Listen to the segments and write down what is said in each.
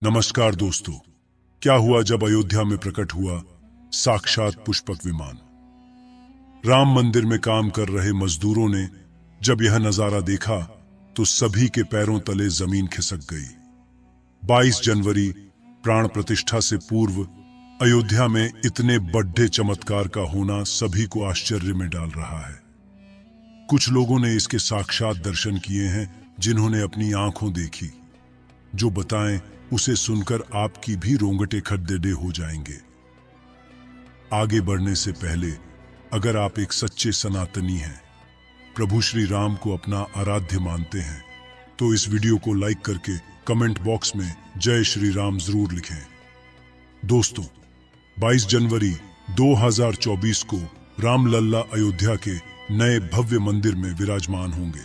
नमस्कार दोस्तों। क्या हुआ जब अयोध्या में प्रकट हुआ साक्षात पुष्पक विमान। राम मंदिर में काम कर रहे मजदूरों ने जब यह नजारा देखा तो सभी के पैरों तले जमीन खिसक गई। 22 जनवरी प्राण प्रतिष्ठा से पूर्व अयोध्या में इतने बड़े चमत्कार का होना सभी को आश्चर्य में डाल रहा है। कुछ लोगों ने इसके साक्षात दर्शन किए हैं, जिन्होंने अपनी आंखों देखी। जो बताएं उसे सुनकर आपकी भी रोंगटे खड़ेखड़े हो जाएंगे। आगे बढ़ने से पहले अगर आप एक सच्चे सनातनी हैं, प्रभु श्री राम को अपना आराध्य मानते हैं, तो इस वीडियो को लाइक करके कमेंट बॉक्स में जय श्री राम जरूर लिखें। दोस्तों, 22 जनवरी 2024 को रामलल्ला अयोध्या के नए भव्य मंदिर में विराजमान होंगे।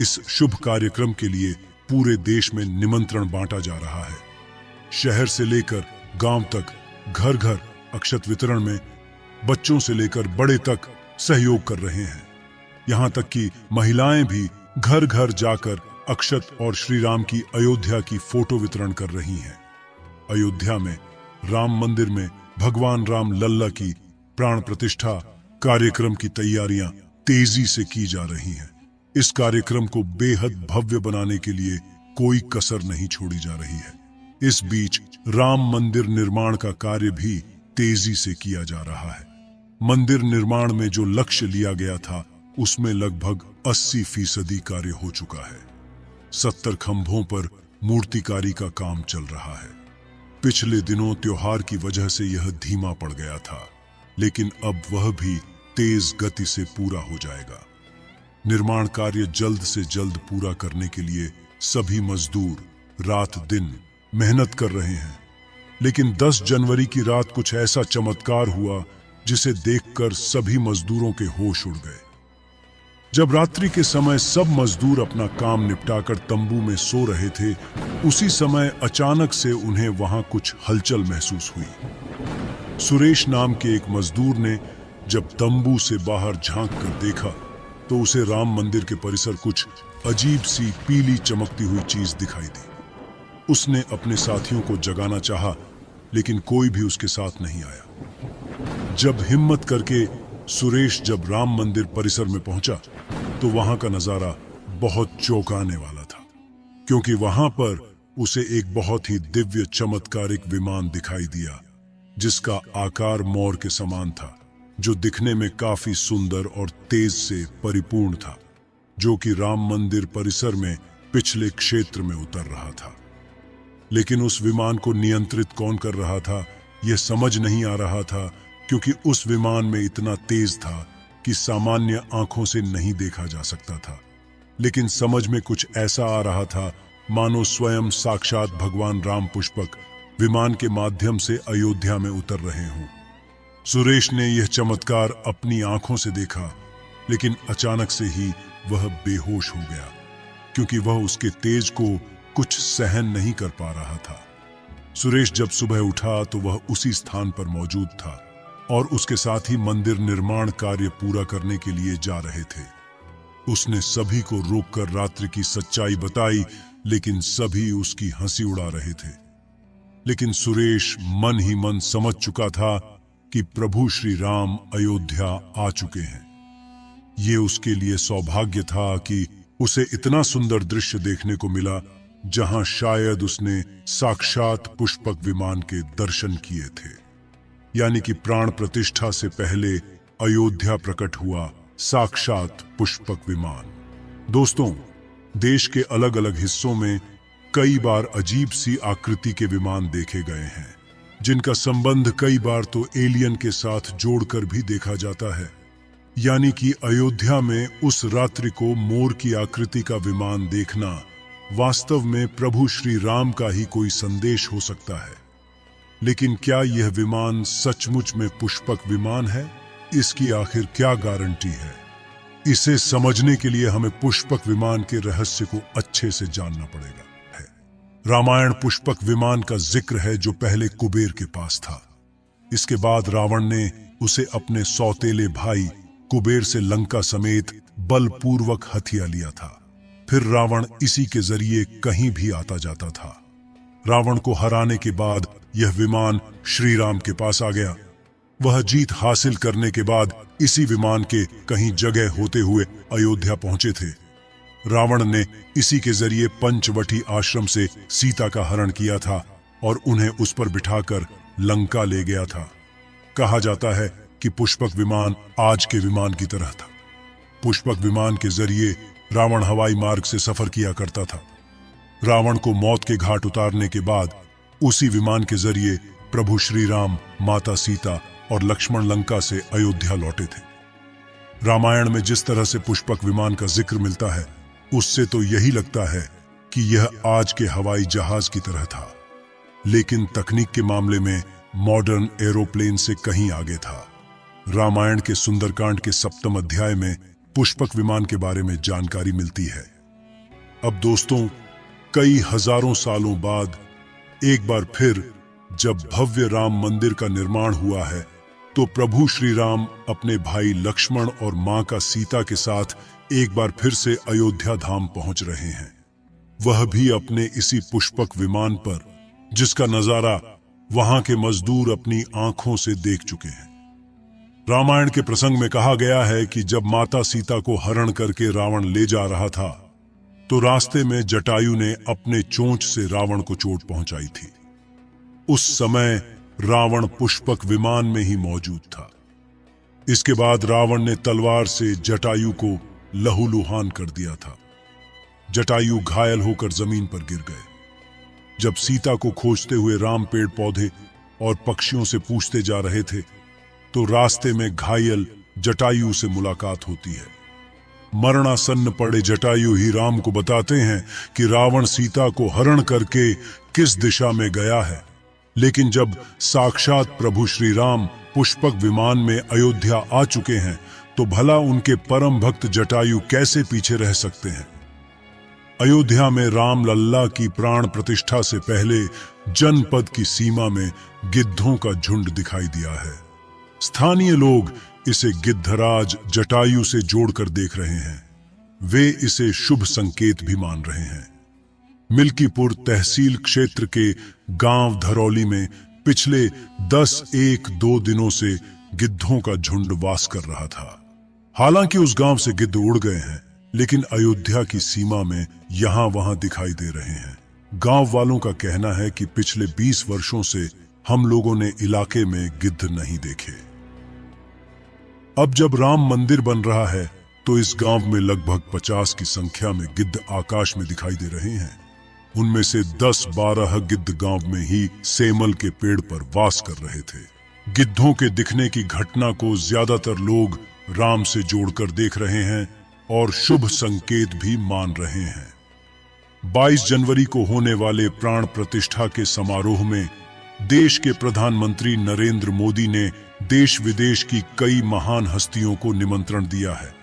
इस शुभ कार्यक्रम के लिए पूरे देश में निमंत्रण बांटा जा रहा है। शहर से लेकर गांव तक घर घर अक्षत वितरण में बच्चों से लेकर बड़े तक सहयोग कर रहे हैं। यहां तक कि महिलाएं भी घर घर जाकर अक्षत और श्री राम की अयोध्या की फोटो वितरण कर रही हैं। अयोध्या में राम मंदिर में भगवान राम लल्ला की प्राण प्रतिष्ठा कार्यक्रम की तैयारियां तेजी से की जा रही हैं। इस कार्यक्रम को बेहद भव्य बनाने के लिए कोई कसर नहीं छोड़ी जा रही है। इस बीच राम मंदिर निर्माण का कार्य भी तेजी से किया जा रहा है। मंदिर निर्माण में जो लक्ष्य लिया गया था उसमें लगभग 80% कार्य हो चुका है। 70 खंभों पर मूर्तिकारी का काम चल रहा है। पिछले दिनों त्योहार की वजह से यह धीमा पड़ गया था, लेकिन अब वह भी तेज गति से पूरा हो जाएगा। निर्माण कार्य जल्द से जल्द पूरा करने के लिए सभी मजदूर रात दिन मेहनत कर रहे हैं। लेकिन 10 जनवरी की रात कुछ ऐसा चमत्कार हुआ जिसे देखकर सभी मजदूरों के होश उड़ गए। जब रात्रि के समय सब मजदूर अपना काम निपटाकर तंबू में सो रहे थे, उसी समय अचानक से उन्हें वहां कुछ हलचल महसूस हुई। सुरेश नाम के एक मजदूर ने जब तंबू से बाहर झांक कर देखा तो उसे राम मंदिर के परिसर कुछ अजीब सी पीली चमकती हुई चीज दिखाई दी। उसने अपने साथियों को जगाना चाहा, लेकिन कोई भी उसके साथ नहीं आया। जब हिम्मत करके सुरेश जब राम मंदिर परिसर में पहुंचा तो वहां का नजारा बहुत चौंकाने वाला था, क्योंकि वहां पर उसे एक बहुत ही दिव्य चमत्कारिक विमान दिखाई दिया, जिसका आकार मोर के समान था, जो दिखने में काफी सुंदर और तेज से परिपूर्ण था, जो कि राम मंदिर परिसर में पिछले क्षेत्र में उतर रहा था। लेकिन उस विमान को नियंत्रित कौन कर रहा था यह समझ नहीं आ रहा था, क्योंकि उस विमान में इतना तेज था कि सामान्य आंखों से नहीं देखा जा सकता था। लेकिन समझ में कुछ ऐसा आ रहा था मानो स्वयं साक्षात भगवान राम पुष्पक विमान के माध्यम से अयोध्या में उतर रहे हों। सुरेश ने यह चमत्कार अपनी आंखों से देखा, लेकिन अचानक से ही वह बेहोश हो गया, क्योंकि वह उसके तेज को कुछ सहन नहीं कर पा रहा था। सुरेश जब सुबह उठा तो वह उसी स्थान पर मौजूद था और उसके साथ ही मंदिर निर्माण कार्य पूरा करने के लिए जा रहे थे। उसने सभी को रोककर रात्रि की सच्चाई बताई, लेकिन सभी उसकी हंसी उड़ा रहे थे। लेकिन सुरेश मन ही मन समझ चुका था कि प्रभु श्री राम अयोध्या आ चुके हैं। ये उसके लिए सौभाग्य था कि उसे इतना सुंदर दृश्य देखने को मिला, जहां शायद उसने साक्षात पुष्पक विमान के दर्शन किए थे। यानी कि प्राण प्रतिष्ठा से पहले अयोध्या प्रकट हुआ साक्षात पुष्पक विमान। दोस्तों, देश के अलग अलग हिस्सों में कई बार अजीब सी आकृति के विमान देखे गए हैं, जिनका संबंध कई बार तो एलियन के साथ जोड़कर भी देखा जाता है। यानी कि अयोध्या में उस रात्रि को मोर की आकृति का विमान देखना वास्तव में प्रभु श्री राम का ही कोई संदेश हो सकता है। लेकिन क्या यह विमान सचमुच में पुष्पक विमान है? इसकी आखिर क्या गारंटी है? इसे समझने के लिए हमें पुष्पक विमान के रहस्य को अच्छे से जानना पड़ेगा। रामायण पुष्पक विमान का जिक्र है, जो पहले कुबेर के पास था। इसके बाद रावण ने उसे अपने सौतेले भाई कुबेर से लंका समेत बलपूर्वक हथिया लिया था। फिर रावण इसी के जरिए कहीं भी आता जाता था। रावण को हराने के बाद यह विमान श्री राम के पास आ गया। वह जीत हासिल करने के बाद इसी विमान के कहीं जगह होते हुए अयोध्या पहुंचे थे। रावण ने इसी के जरिए पंचवटी आश्रम से सीता का हरण किया था और उन्हें उस पर बिठाकर लंका ले गया था। कहा जाता है कि पुष्पक विमान आज के विमान की तरह था। पुष्पक विमान के जरिए रावण हवाई मार्ग से सफर किया करता था। रावण को मौत के घाट उतारने के बाद उसी विमान के जरिए प्रभु श्री राम, माता सीता और लक्ष्मण लंका से अयोध्या लौटे थे। रामायण में जिस तरह से पुष्पक विमान का जिक्र मिलता है, उससे तो यही लगता है कि यह आज के हवाई जहाज की तरह था, लेकिन तकनीक के मामले में मॉडर्न एरोप्लेन से कहीं आगे था। रामायण के सुंदरकांड के 7वें अध्याय में पुष्पक विमान के बारे में जानकारी मिलती है। अब दोस्तों, कई हजारों सालों बाद एक बार फिर जब भव्य राम मंदिर का निर्माण हुआ है, तो प्रभु श्री राम अपने भाई लक्ष्मण और मां का सीता के साथ एक बार फिर से अयोध्या धाम पहुंच रहे हैं। वह भी अपने इसी पुष्पक विमान पर, जिसका नजारा वहां के मजदूर अपनी आंखों से देख चुके हैं। रामायण के प्रसंग में कहा गया है कि जब माता सीता को हरण करके रावण ले जा रहा था, तो रास्ते में जटायु ने अपने चोंच से रावण को चोट पहुंचाई थी। उस समय रावण पुष्पक विमान में ही मौजूद था। इसके बाद रावण ने तलवार से जटायु को लहूलुहान कर दिया था। जटायु घायल होकर जमीन पर गिर गए। जब सीता को खोजते हुए राम पेड़ पौधे और पक्षियों से पूछते जा रहे थे, तो रास्ते में घायल जटायु से मुलाकात होती है। मरणासन्न पड़े जटायु ही राम को बताते हैं कि रावण सीता को हरण करके किस दिशा में गया है। लेकिन जब साक्षात प्रभु श्री राम पुष्पक विमान में अयोध्या आ चुके हैं, तो भला उनके परम भक्त जटायु कैसे पीछे रह सकते हैं। अयोध्या में राम लल्ला की प्राण प्रतिष्ठा से पहले जनपद की सीमा में गिद्धों का झुंड दिखाई दिया है। स्थानीय लोग इसे गिद्धराज जटायु से जोड़कर देख रहे हैं। वे इसे शुभ संकेत भी मान रहे हैं। मिल्कीपुर तहसील क्षेत्र के गांव धरौली में पिछले 10-1-2 दिनों से गिद्धों का झुंड वास कर रहा था। हालांकि उस गांव से गिद्ध उड़ गए हैं, लेकिन अयोध्या की सीमा में यहां वहां दिखाई दे रहे हैं। गांव वालों का कहना है कि पिछले 20 वर्षों से हम लोगों ने इलाके में गिद्ध नहीं देखे। अब जब राम मंदिर बन रहा है, तो इस गांव में लगभग 50 की संख्या में गिद्ध आकाश में दिखाई दे रहे हैं। उनमें से 10-12 गिद्ध गांव में ही सेमल के पेड़ पर वास कर रहे थे। गिद्धों के दिखने की घटना को ज्यादातर लोग राम से जोड़कर देख रहे हैं और शुभ संकेत भी मान रहे हैं। 22 जनवरी को होने वाले प्राण प्रतिष्ठा के समारोह में देश के प्रधानमंत्री नरेंद्र मोदी ने देश विदेश की कई महान हस्तियों को निमंत्रण दिया है।